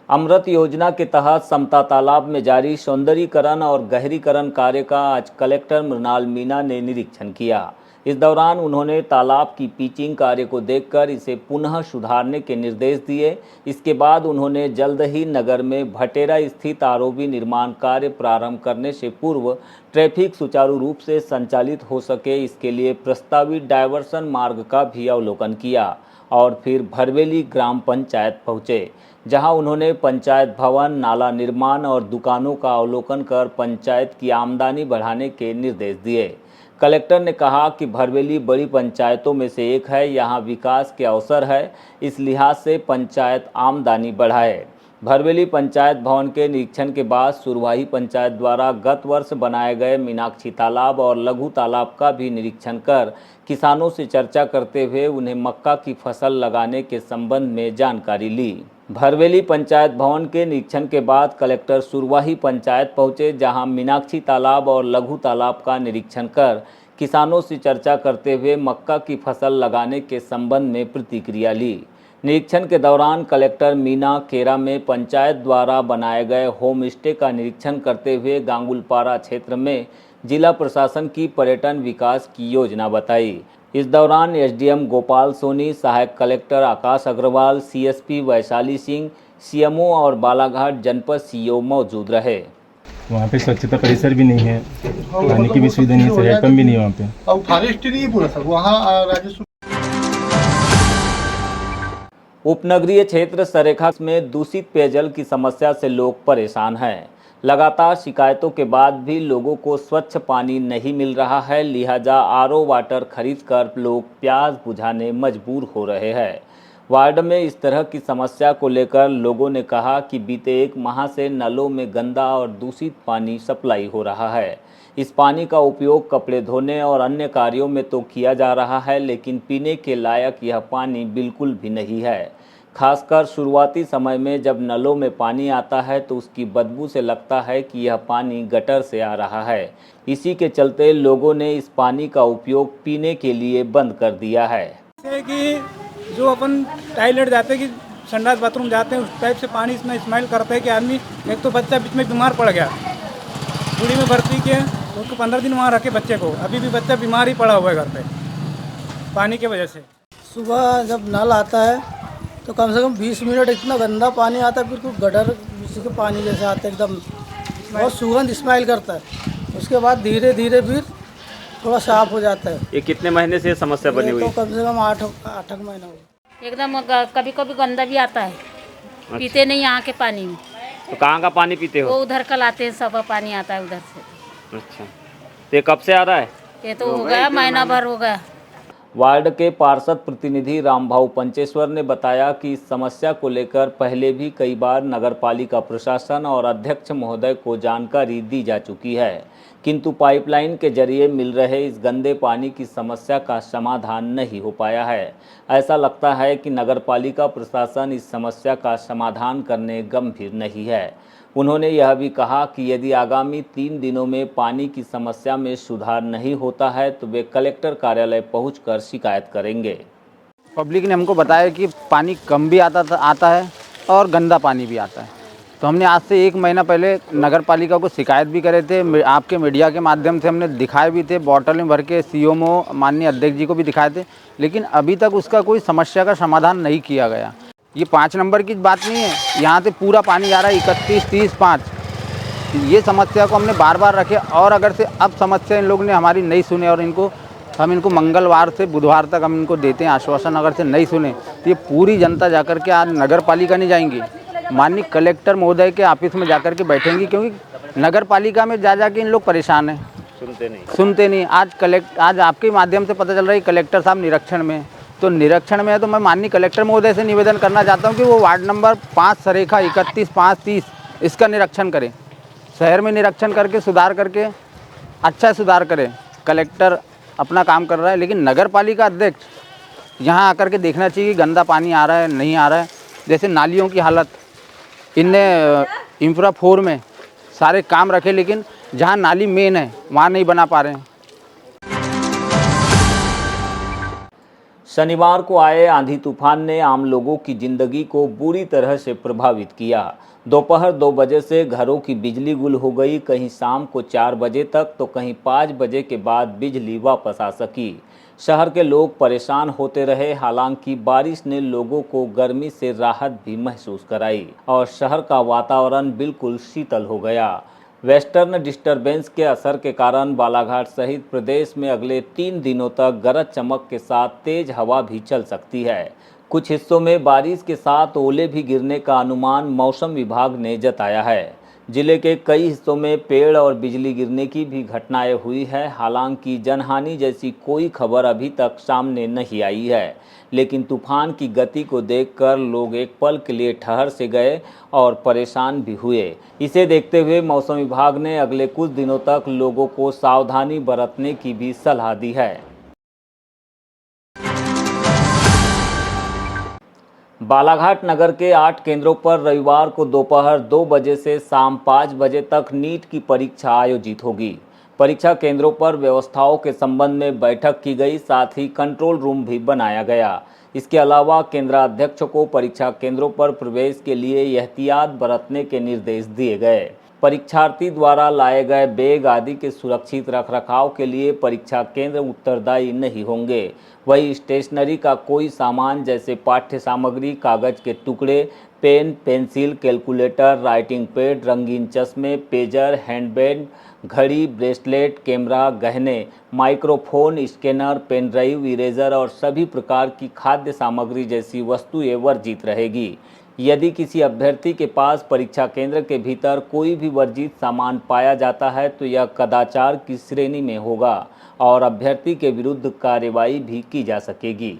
अमृत योजना के तहत समता तालाब में जारी सौंदर्यीकरण और गहरीकरण कार्य का आज कलेक्टर मृणाल मीणा ने निरीक्षण किया। इस दौरान उन्होंने तालाब की पिचिंग कार्य को देखकर इसे पुनः सुधारने के निर्देश दिए। इसके बाद उन्होंने जल्द ही नगर में भटेरा स्थित आरओबी निर्माण कार्य प्रारंभ करने से पूर्व ट्रैफिक सुचारू रूप से संचालित हो सके, इसके लिए प्रस्तावित डायवर्सन मार्ग का भी अवलोकन किया और फिर भरवेली ग्राम पंचायत पहुंचे, जहां उन्होंने पंचायत भवन, नाला निर्माण और दुकानों का अवलोकन कर पंचायत की आमदनी बढ़ाने के निर्देश दिए। कलेक्टर ने कहा कि भरवेली बड़ी पंचायतों में से एक है, यहां विकास के अवसर है, इस लिहाज से पंचायत आमदनी बढ़ाए। भरवेली पंचायत भवन के निरीक्षण के बाद सुरवाही पंचायत द्वारा गत वर्ष बनाए गए मीनाक्षी तालाब और लघु तालाब का भी निरीक्षण कर किसानों से चर्चा करते हुए उन्हें मक्का की फसल लगाने के संबंध में जानकारी ली। भरवेली पंचायत भवन के निरीक्षण के बाद कलेक्टर सुरवाही पंचायत पहुंचे, जहां मीनाक्षी तालाब और लघु तालाब का निरीक्षण कर किसानों से चर्चा करते हुए मक्का की फसल लगाने के संबंध में प्रतिक्रिया ली। निरीक्षण के दौरान कलेक्टर मीणा केरा में पंचायत द्वारा बनाए गए होम स्टे का निरीक्षण करते हुए गांगुलपारा क्षेत्र में जिला प्रशासन की पर्यटन विकास की योजना बताई। इस दौरान एसडीएम गोपाल सोनी, सहायक कलेक्टर आकाश अग्रवाल, सीएसपी वैशाली सिंह, सीएमओ और बालाघाट जनपद सीईओ मौजूद रहे। वहाँ पे स्वच्छता परिसर भी नहीं है, पानी की भी सुविधा नहीं है, सहायक पंप भी नहीं है वहाँ पे। और फॉरेस्ट नहीं है पूरा सर, वहाँ राजस्व। उपनगरीय क्षेत्र सरेखा में दूषित पेयजल की समस्या से लोग परेशान हैं। लगातार शिकायतों के बाद भी लोगों को स्वच्छ पानी नहीं मिल रहा है, लिहाजा आरओ वाटर खरीदकर लोग प्यास बुझाने मजबूर हो रहे हैं। वार्ड में इस तरह की समस्या को लेकर लोगों ने कहा कि बीते एक माह से नलों में गंदा और दूषित पानी सप्लाई हो रहा है। इस पानी का उपयोग कपड़े धोने और अन्य कार्यों में तो किया जा रहा है, लेकिन पीने के लायक यह पानी बिल्कुल भी नहीं है। खासकर शुरुआती समय में जब नलों में पानी आता है तो उसकी बदबू से लगता है कि यह पानी गटर से आ रहा है। इसी के चलते लोगों ने इस पानी का उपयोग पीने के लिए बंद कर दिया है। कि जो अपन टॉयलेट जाते हैं, कि संडास बाथरूम जाते हैं, उस टाइप से पानी इसमें स्मेल करता है कि आदमी, एक तो बच्चा बीच में बीमार पड़ गया, बुढ़ी में भर्ती किया, उसको 15 दिन वहाँ रखे बच्चे को, अभी भी बच्चा बीमार ही पड़ा हुआ है घर पे पानी की वजह से। सुबह जब नल आता है तो कम से कम 20 मिनट इतना गंदा पानी आता है, बिल्कुल गटर के पानी जैसे आता है, एकदम बहुत सुगंध स्मेल करता है। उसके बाद धीरे धीरे फिर थोड़ा साफ हो जाता है। ये कितने महीने से समस्या बनी हुई? तो कम से कम 8 महीना हो। एकदम कभी कभी गंदा भी आता है। अच्छा। पीते नहीं यहाँ के पानी में। तो कहाँ का पानी पीते हो? वो उधर का लाते हैं, सब पानी आता है उधर से। अच्छा, तो ये कब से आ रहा है? ये तो हो गया, महीना भर हो गया। वार्ड के पार्षद प्रतिनिधि रामभाऊ पंचेश्वर ने बताया कि इस समस्या को लेकर पहले भी कई बार नगरपालिका प्रशासन और अध्यक्ष महोदय को जानकारी दी जा चुकी है, किंतु पाइपलाइन के जरिए मिल रहे इस गंदे पानी की समस्या का समाधान नहीं हो पाया है। ऐसा लगता है कि नगरपालिका प्रशासन इस समस्या का समाधान करने गंभीर नहीं है। उन्होंने यह भी कहा कि यदि आगामी 3 दिनों में पानी की समस्या में सुधार नहीं होता है तो वे कलेक्टर कार्यालय पहुंचकर शिकायत करेंगे। पब्लिक ने हमको बताया कि पानी कम भी आता है और गंदा पानी भी आता है, तो हमने आज से 1 महीना पहले नगर पालिका को शिकायत भी करे थे। आपके मीडिया के माध्यम से हमने दिखाए भी थे, बॉटल में भर के सीएमओ माननीय अध्यक्ष जी को भी दिखाए थे, लेकिन अभी तक उसका कोई समस्या का समाधान नहीं किया गया। ये 5 नंबर की बात नहीं है, यहाँ से पूरा पानी जा रहा है 31, 30, 5। ये समस्या को हमने बार बार रखे और अगर से अब समस्या इन लोगों ने हमारी नहीं सुने और हम इनको मंगलवार से बुधवार तक हम इनको देते हैं आश्वासन, अगर से नहीं सुने तो ये पूरी जनता जाकर के आज नगर पालिका नहीं जाएंगी, माननीय कलेक्टर महोदय के ऑफिस में जाकर के बैठेंगी, क्योंकि नगर पालिका में जा के इन लोग परेशान हैं, सुनते नहीं। आज आपके माध्यम से पता चल रहा है कलेक्टर साहब निरीक्षण में, तो निरीक्षण में है, तो मैं माननीय कलेक्टर महोदय से निवेदन करना चाहता हूं कि वो वार्ड नंबर 5 सरेखा 31, 5, 30 इसका निरीक्षण करें, शहर में निरीक्षण करके सुधार करके अच्छा सुधार करें। कलेक्टर अपना काम कर रहा है, लेकिन नगर पालिका अध्यक्ष यहाँ आकर के देखना चाहिए कि गंदा पानी आ रहा है नहीं आ रहा है। जैसे नालियों की हालत, इनने इंफ्रा 4 में सारे काम रखे, लेकिन जहाँ नाली मेन है वहाँ नहीं बना पा रहे हैं। शनिवार को आए आंधी तूफान ने आम लोगों की जिंदगी को बुरी तरह से प्रभावित किया। दोपहर 2 बजे से घरों की बिजली गुल हो गई, कहीं शाम को 4 बजे तक तो कहीं 5 बजे के बाद बिजली वापस आ सकी। शहर के लोग परेशान होते रहे। हालांकि बारिश ने लोगों को गर्मी से राहत भी महसूस कराई और शहर का वातावरण बिल्कुल शीतल हो गया। वेस्टर्न डिस्टर्बेंस के असर के कारण बालाघाट सहित प्रदेश में अगले 3 दिनों तक गरज चमक के साथ तेज हवा भी चल सकती है। कुछ हिस्सों में बारिश के साथ ओले भी गिरने का अनुमान मौसम विभाग ने जताया है। जिले के कई हिस्सों में पेड़ और बिजली गिरने की भी घटनाएं हुई है। हालांकि जनहानि जैसी कोई खबर अभी तक सामने नहीं आई है, लेकिन तूफान की गति को देखकर लोग एक पल के लिए ठहर से गए और परेशान भी हुए। इसे देखते हुए मौसम विभाग ने अगले कुछ दिनों तक लोगों को सावधानी बरतने की भी सलाह दी है। बालाघाट नगर के 8 केंद्रों पर रविवार को दोपहर 2 बजे से शाम 5 बजे तक नीट की परीक्षा आयोजित होगी। परीक्षा केंद्रों पर व्यवस्थाओं के संबंध में बैठक की गई, साथ ही कंट्रोल रूम भी बनाया गया। इसके अलावा केंद्राध्यक्ष को परीक्षा केंद्रों पर प्रवेश के लिए एहतियात बरतने के निर्देश दिए गए। परीक्षार्थी द्वारा लाए गए बैग आदि के सुरक्षित रखरखाव के लिए परीक्षा केंद्र उत्तरदायी नहीं होंगे। वही स्टेशनरी का कोई सामान जैसे पाठ्य सामग्री, कागज के टुकड़े, pen, pencil, calculator, writing pad, रंगीन चश्मे, पेजर, हैंडबैग, घड़ी, ब्रेसलेट, कैमरा, गहने, microphone, scanner, pen drive, eraser और सभी प्रकार की खाद्य सामग्री जैसी वस्तुएं वर्जित रहेगी। यदि किसी अभ्यर्थी के पास परीक्षा केंद्र के भीतर कोई भी वर्जित सामान पाया जाता है तो यह कदाचार की श्रेणी में होगा और अभ्यर्थी के विरुद्ध कार्रवाई भी की जा सकेगी।